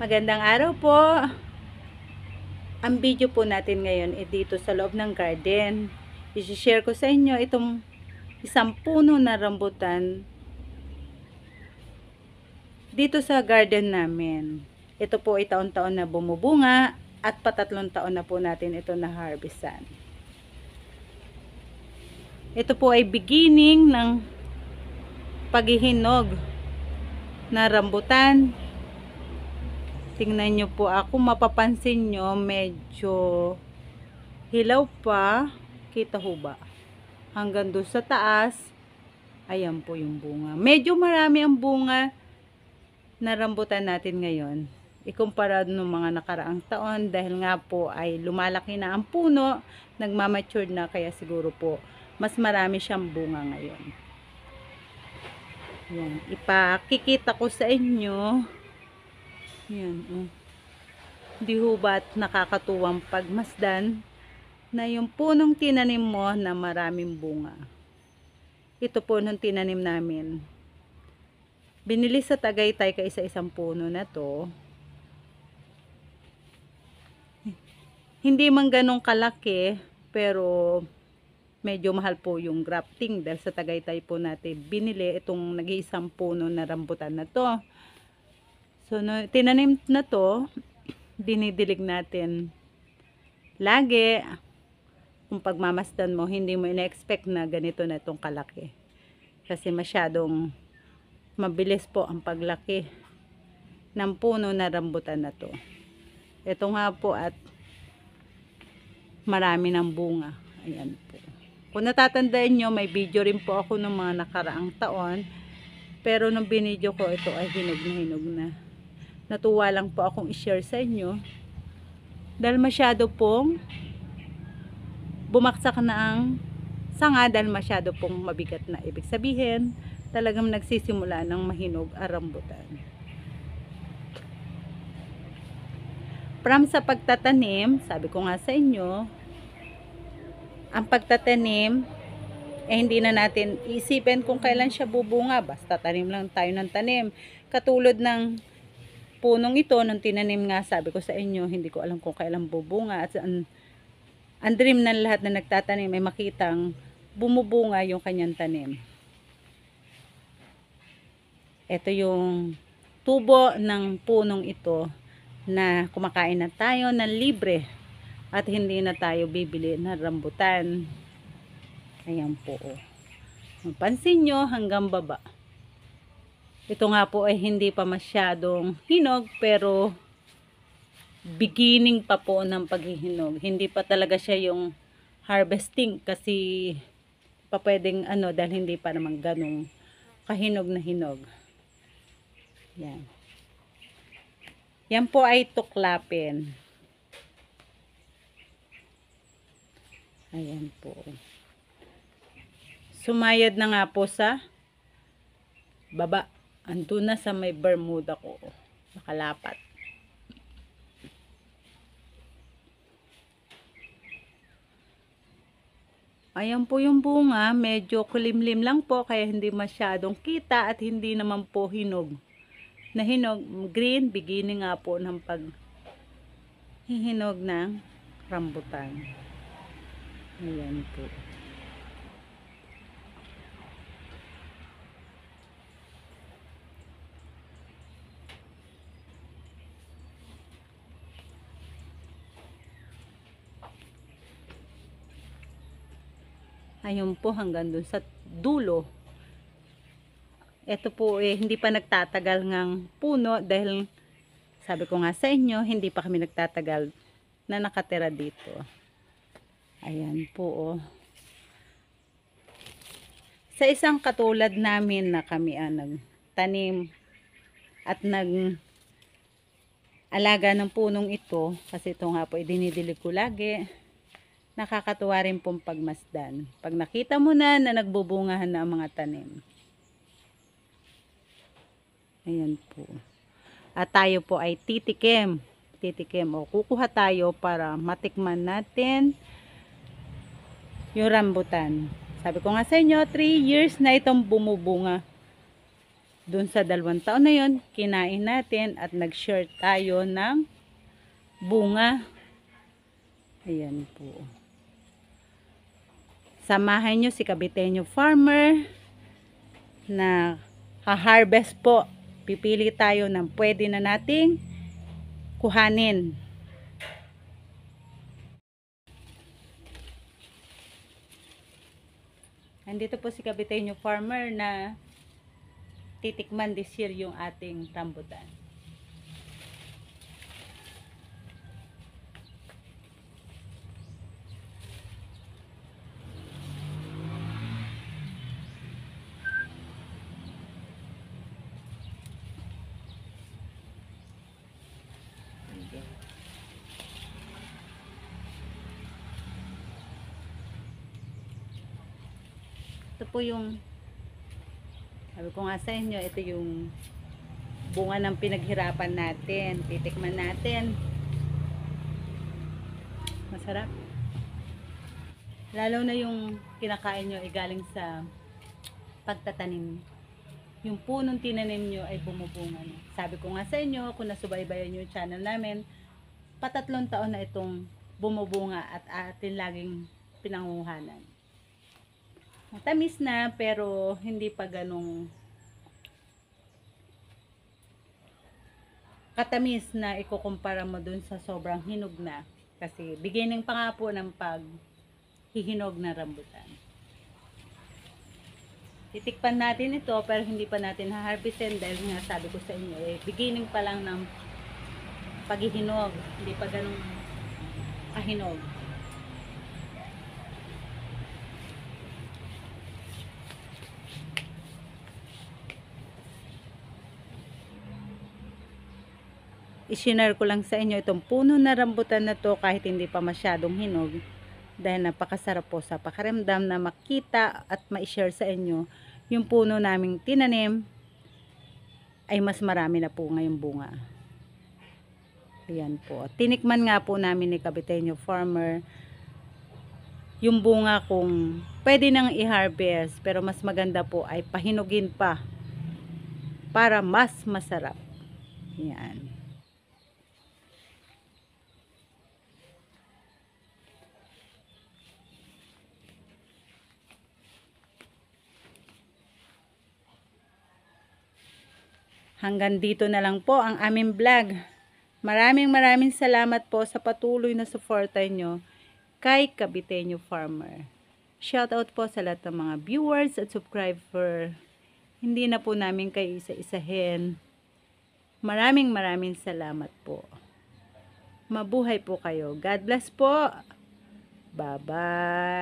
Magandang araw po. Ang video po natin ngayon ay dito sa loob ng garden. I-share ko sa inyo itong isang puno na rambutan dito sa garden namin. Ito po ay taon-taon na bumubunga at patatlong taon na po natin ito na harvestan. Ito po ay beginning ng paghihinog na rambutan. Tingnan nyo po ako, mapapansin nyo medyo hilaw pa, kita ho ba? Hanggang doon sa taas, ayan po yung bunga. Medyo marami ang bunga na rambutan natin ngayon. Ikumpara ng mga nakaraang taon dahil nga po ay lumalaki na ang puno, nagmamature na, kaya siguro po mas marami siyang bunga ngayon. Yan, ipakikita ko sa inyo. Yan, di ho ba't nakakatuwang pagmasdan na yung punong tinanim mo na maraming bunga. Ito po nung tinanim namin. Binili sa Tagaytay kaisa-isang puno na to. Hindi man ganong kalaki, pero medyo mahal po yung grafting dahil sa Tagaytay po natin binili itong nag-iisang puno na rambutan na to. So, no, tinanim na to, dinidilig natin lagi. Kung pagmamasdan mo, hindi mo ina-expect na ganito na itong kalaki. Kasi masyadong mabilis po ang paglaki ng puno na rambutan na to. Ito nga po at marami ng bunga. Ayan po. Kung natatandaan nyo, may video rin po ako ng mga nakaraang taon. Pero nung binidyo ko, ito ay hinog na. Natuwa lang po akong i-share sa inyo dahil masyado pong bumaksak na ang sanga, dahil masyado pong mabigat na. Ibig sabihin, talagang nagsisimula ng mahinog ang rambutan. From sa pagtatanim, sabi ko nga sa inyo, ang pagtatanim hindi na natin isipin kung kailan siya bubunga. Basta tanim lang tayo ng tanim. Katulad ng punong ito, nung tinanim nga, sabi ko sa inyo, hindi ko alam kung kailan bubunga. At ang dream ng lahat na nagtatanim ay makitang bumubunga yung kanyang tanim. Ito yung tubo ng punong ito na kumakain na tayo ng libre at hindi na tayo bibili ng rambutan. Ayan po. Mapansin nyo hanggang baba. Ito nga po ay hindi pa masyadong hinog, pero beginning pa po ng paghihinog. Hindi pa talaga siya yung harvesting kasi pa pwedeng dahil hindi pa naman ganong kahinog na hinog. Yan. Yan po ay tuklapin. Ayan po. Sumayad na nga po sa baba. Andun na sa may Bermuda ko. Nakalapat. Ayan po yung bunga. Medyo kulimlim lang po, kaya hindi masyadong kita at hindi naman po hinog. Na hinog, green, beginning nga po ng paghihinog ng rambutan. Ayan po. Ayun po hanggang dun sa dulo. Ito po hindi pa nagtatagal ng puno dahil sabi ko nga sa inyo, hindi pa kami nagtatagal na nakatira dito. Ayan po. Sa isang katulad namin na kami nagtanim at nag-alaga ng punong ito, kasi ito nga po dinidilig ko lagi. Nakakatuwa rin pong pagmasdan. Pag nakita mo na nagbubungahan na ang mga tanim. Ayan po. At tayo po ay titikim. O kukuha tayo para matikman natin yung rambutan. Sabi ko nga sa inyo, 3 years na itong bumubunga. Doon sa 2 taon na yon, kinain natin at nag-share tayo ng bunga. Ayan po. Samahan nyo si Caviteño Farmer na ha-harvest po. Pipili tayo ng pwede na nating kuhanin. Andito po si Caviteño Farmer na titikman this year yung ating rambutan. Ito po yung, sabi ko nga sa inyo, ito yung bunga ng pinaghirapan natin. Titikman natin. Masarap. Lalo na yung kinakain nyo ay galing sa pagtatanim. Yung punong tinanim nyo ay bumubunga na. Sabi ko nga sa inyo, kung nasubaybayan yung channel namin, 3 taon na itong bumubunga at atin laging pinanguhanan. Matamis na pero hindi pa ganong katamis na ikukumpara mo dun sa sobrang hinog na. Kasi beginning pa nga po ng paghihinog na rambutan. Titikpan natin ito pero hindi pa natin ha-harvestin dahil nga sabi ko sa inyo beginning pa lang ng paghihinog. Hindi pa ganong kahinog. I-share ko lang sa inyo itong puno na rambutan na to kahit hindi pa masyadong hinog dahil napakasarap po sa pakiramdam na makita at ma-share sa inyo yung puno naming tinanim ay mas marami na po ngayong bunga. Ayan po. Tinikman nga po namin ni Caviteño Farmer yung bunga kung pwede nang i-harvest pero mas maganda po ay pahinugin pa para mas masarap. Ayan. Hanggang dito na lang po ang aming vlog. Maraming salamat po sa patuloy na suporta nyo kay Caviteño Farmer. Shoutout po sa lahat ng mga viewers at subscriber. Hindi na po namin kayo isa-isahin. Maraming salamat po. Mabuhay po kayo. God bless po. Bye-bye.